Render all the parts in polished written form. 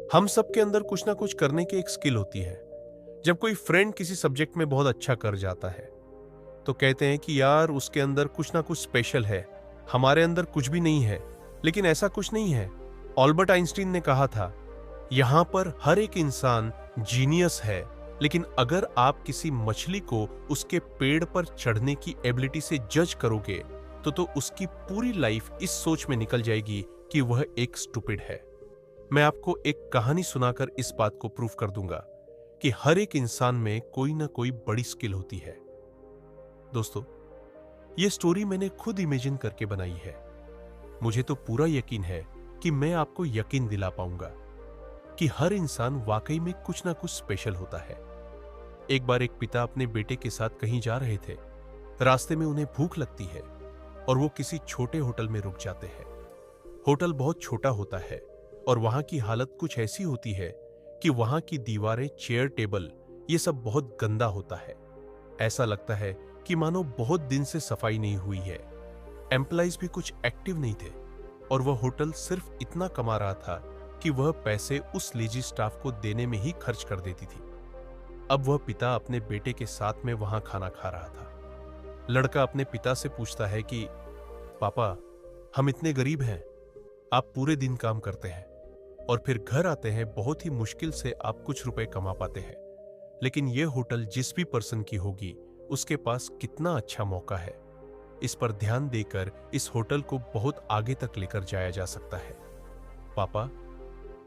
हम सबके अंदर कुछ ना कुछ करने की एक स्किल होती है। जब कोई फ्रेंड किसी सब्जेक्ट में बहुत अच्छा कर जाता है तो कहते हैं कि यार उसके अंदर कुछ ना कुछ स्पेशल है, हमारे अंदर कुछ भी नहीं है। लेकिन ऐसा कुछ नहीं है। ऑल्बर्ट आइंस्टीन ने कहा था, यहां पर हर एक इंसान जीनियस है, लेकिन अगर आप किसी मछली को उसके पेड़ पर चढ़ने की एबिलिटी से जज करोगे तो उसकी पूरी लाइफ इस सोच में निकल जाएगी कि वह एक स्टूपिड है। मैं आपको एक कहानी सुनाकर इस बात को प्रूफ कर दूंगा कि हर एक इंसान में कोई ना कोई बड़ी स्किल होती है। दोस्तों, यह स्टोरी मैंने खुद इमेजिन करके बनाई है। मुझे तो पूरा यकीन है कि मैं आपको यकीन दिला पाऊंगा कि हर इंसान वाकई में कुछ ना कुछ स्पेशल होता है। एक बार एक पिता अपने बेटे के साथ कहीं जा रहे थे। रास्ते में उन्हें भूख लगती है और वो किसी छोटे होटल में रुक जाते हैं। होटल बहुत छोटा होता है और वहां की हालत कुछ ऐसी होती है कि वहां की दीवारें, चेयर, टेबल, ये सब बहुत गंदा होता है। ऐसा लगता है कि मानो बहुत दिन से सफाई नहीं हुई है। एम्प्लॉइज भी कुछ एक्टिव नहीं थे और वह होटल सिर्फ इतना कमा रहा था कि वह पैसे उस लेजी स्टाफ को देने में ही खर्च कर देती थी। अब वह पिता अपने बेटे के साथ में वहां खाना खा रहा था। लड़का अपने पिता से पूछता है कि पापा, हम इतने गरीब हैं, आप पूरे दिन काम करते हैं और फिर घर आते हैं, बहुत ही मुश्किल से आप कुछ रुपए कमा पाते हैं, लेकिन यह होटल जिस भी पर्सन की होगी उसके पास कितना अच्छा मौका है। इस पर ध्यान देकर इस होटल को बहुत आगे तक लेकर जाया जा सकता है। पापा,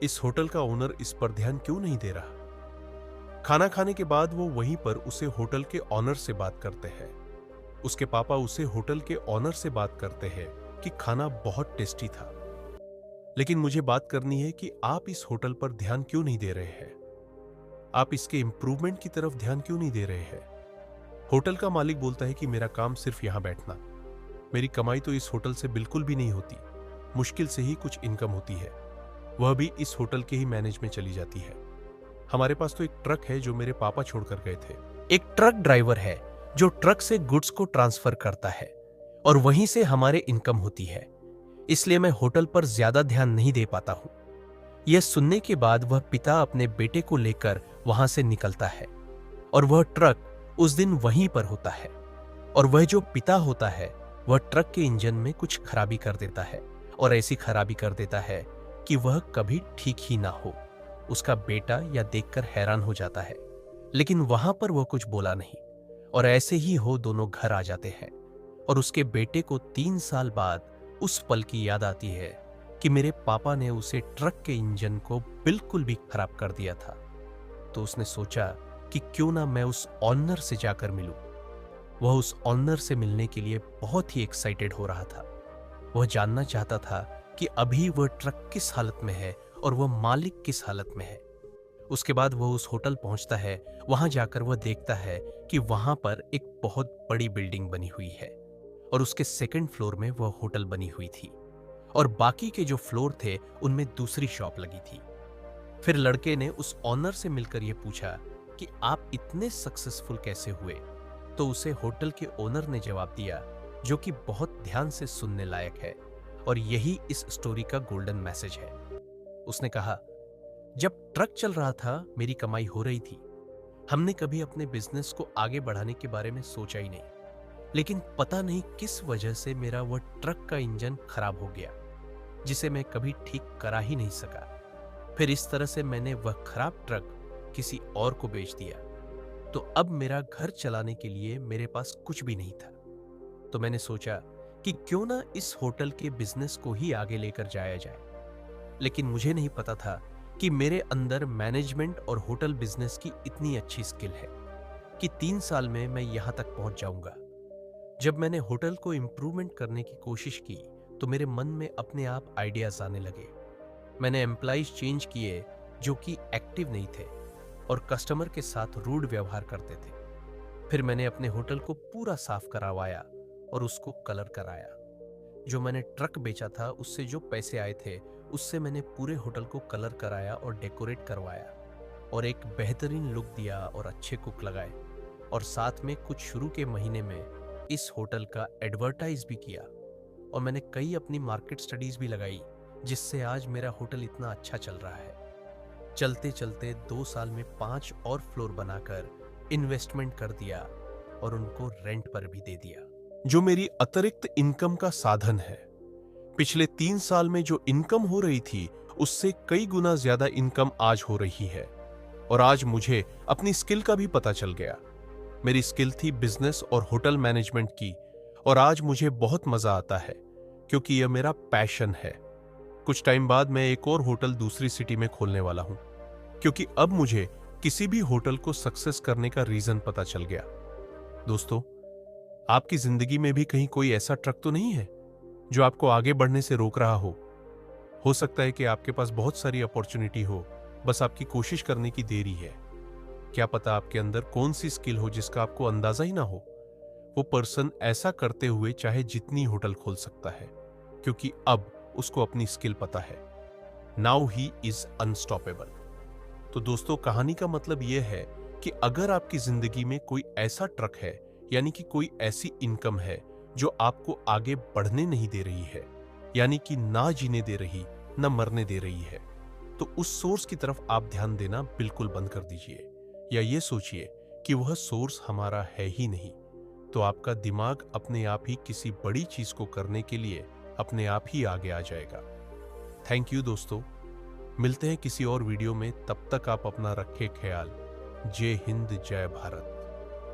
इस होटल का ओनर इस पर ध्यान क्यों नहीं दे रहा? खाना खाने के बाद वो वहीं पर उसे होटल के ऑनर से बात करते हैं। उसके पापा उसे होटल के ऑनर से बात करते हैं कि खाना बहुत टेस्टी था, लेकिन मुझे बात करनी है कि आप इस होटल पर ध्यान क्यों नहीं दे रहे हैं? आप इसके इंप्रूवमेंट की तरफ ध्यान क्यों नहीं दे रहे हैं? होटल का मालिक बोलता है कि मेरा काम सिर्फ यहां बैठना, मेरी कमाई तो इस होटल से बिल्कुल भी नहीं होती, मुश्किल से ही कुछ इनकम होती है, वह भी इस होटल के ही मैनेज में चली जाती है। हमारे पास तो एक ट्रक है जो मेरे पापा छोड़कर गए थे। एक ट्रक ड्राइवर है जो ट्रक से गुड्स को ट्रांसफर करता है और वहीं से हमारे इनकम होती है, इसलिए मैं होटल पर ज्यादा ध्यान नहीं दे पाता हूं। यह सुनने के बाद वह पिता अपने बेटे को लेकर वहां से निकलता है और वह ट्रक उस दिन वहीं पर होता है और वह जो पिता होता है वह ट्रक के इंजन में कुछ खराबी कर देता है और ऐसी खराबी कर देता है कि वह कभी ठीक ही ना हो। उसका बेटा यह देखकर हैरान हो जाता है, लेकिन वहां पर वह कुछ बोला नहीं और ऐसे ही हो दोनों घर आ जाते हैं और उसके बेटे को 3 साल बाद उस पल की याद आती है कि मेरे पापा ने उसे ट्रक के इंजन को बिल्कुल भी खराब कर दिया था। तो उसने सोचा कि क्यों ना मैं उस ऑनर से जाकर मिलूं। वह उस ऑनर से मिलने के लिए बहुत ही एक्साइटेड हो रहा था। वह जानना चाहता था कि अभी वह ट्रक किस हालत में है और वह मालिक किस हालत में है। उसके बाद वह उस होटल पहुंचता है। वहां जाकर वह देखता है कि वहां पर एक बहुत बड़ी बिल्डिंग बनी हुई है और उसके सेकंड फ्लोर में वह होटल बनी हुई थी और बाकी के जो फ्लोर थे उनमें दूसरी शॉप लगी थी। फिर लड़के ने उस ऑनर से मिलकर यह पूछा कि आप इतने सक्सेसफुल कैसे हुए? तो उसे होटल के ओनर ने जवाब दिया, जो कि बहुत ध्यान से सुनने लायक है और यही इस स्टोरी का गोल्डन मैसेज है। उसने कहा, जब ट्रक चल रहा था मेरी कमाई हो रही थी। हमने कभी अपने बिजनेस को आगे बढ़ाने के बारे में सोचा ही नहीं, लेकिन पता नहीं किस वजह से मेरा वह ट्रक का इंजन खराब हो गया, जिसे मैं कभी ठीक करा ही नहीं सका। फिर इस तरह से मैंने वह खराब ट्रक किसी और को बेच दिया, तो अब मेरा घर चलाने के लिए मेरे पास कुछ भी नहीं था। तो मैंने सोचा कि क्यों ना इस होटल के बिजनेस को ही आगे लेकर जाया जाए। लेकिन मुझे नहीं पता था कि मेरे अंदर मैनेजमेंट और होटल बिजनेस की इतनी अच्छी स्किल है कि 3 साल में मैं यहां तक पहुंच जाऊंगा। जब मैंने होटल को इम्प्रूवमेंट करने की कोशिश की तो मेरे मन में अपने आप आइडियाज आने लगे। मैंने एम्प्लॉइज चेंज किए जो कि एक्टिव नहीं थे और कस्टमर के साथ रूड व्यवहार करते थे। फिर मैंने अपने होटल को पूरा साफ करवाया और उसको कलर कराया। जो मैंने ट्रक बेचा था उससे जो पैसे आए थे उससे मैंने पूरे होटल को कलर कराया और डेकोरेट करवाया और एक बेहतरीन लुक दिया और अच्छे कुक लगाए और साथ में कुछ शुरू के महीने में इस होटल का एडवर्टाइज भी किया और मैंने कई अपनी मार्केट स्टडीज भी लगाई, जिससे आज मेरा होटल इतना अच्छा चल रहा है। चलते चलते 2 साल में 5 और फ्लोर बनाकर इन्वेस्टमेंट कर दिया और उनको रेंट पर भी दे दिया, जो मेरी अतिरिक्त इनकम का साधन है। पिछले 3 साल में जो इनकम हो रही थी उससे कई गुना ज्यादा इनकम आज हो रही है। और आज मुझे अपनी स्किल का भी पता चल गया। मेरी स्किल थी बिजनेस और होटल मैनेजमेंट की, और आज मुझे बहुत मजा आता है क्योंकि यह मेरा पैशन है। कुछ टाइम बाद मैं एक और होटल दूसरी सिटी में खोलने वाला हूं, क्योंकि अब मुझे किसी भी होटल को सक्सेस करने का रीजन पता चल गया। दोस्तों, आपकी जिंदगी में भी कहीं कोई ऐसा ट्रक तो नहीं है जो आपको आगे बढ़ने से रोक रहा हो सकता है कि आपके पास बहुत सारी अपॉर्चुनिटी हो, बस आपकी कोशिश करने की देरी है। क्या पता आपके अंदर कौन सी स्किल हो जिसका आपको अंदाजा ही ना हो। वो पर्सन ऐसा करते हुए चाहे जितनी होटल खोल सकता है, क्योंकि अब उसको अपनी स्किल पता है। Now he is unstoppable. तो दोस्तों, कहानी का मतलब यह है कि अगर आपकी जिंदगी में कोई ऐसा ट्रक है, यानी कि कोई ऐसी इनकम है जो आपको आगे बढ़ने नहीं दे रही है, यानी कि ना जीने दे रही, ना मरने दे रही है, तो उस सोर्स की तरफ आप ध्यान देना बिल्कुल बंद कर दीजिए, या ये सोचिए कि वह सोर्स हमारा है ही नहीं। तो आपका दिमाग अपने आप ही किसी बड़ी चीज को करने के लिए अपने आप ही आगे आ जाएगा। थैंक यू दोस्तों, मिलते हैं किसी और वीडियो में। तब तक आप अपना रखें ख्याल। जय हिंद, जय भारत।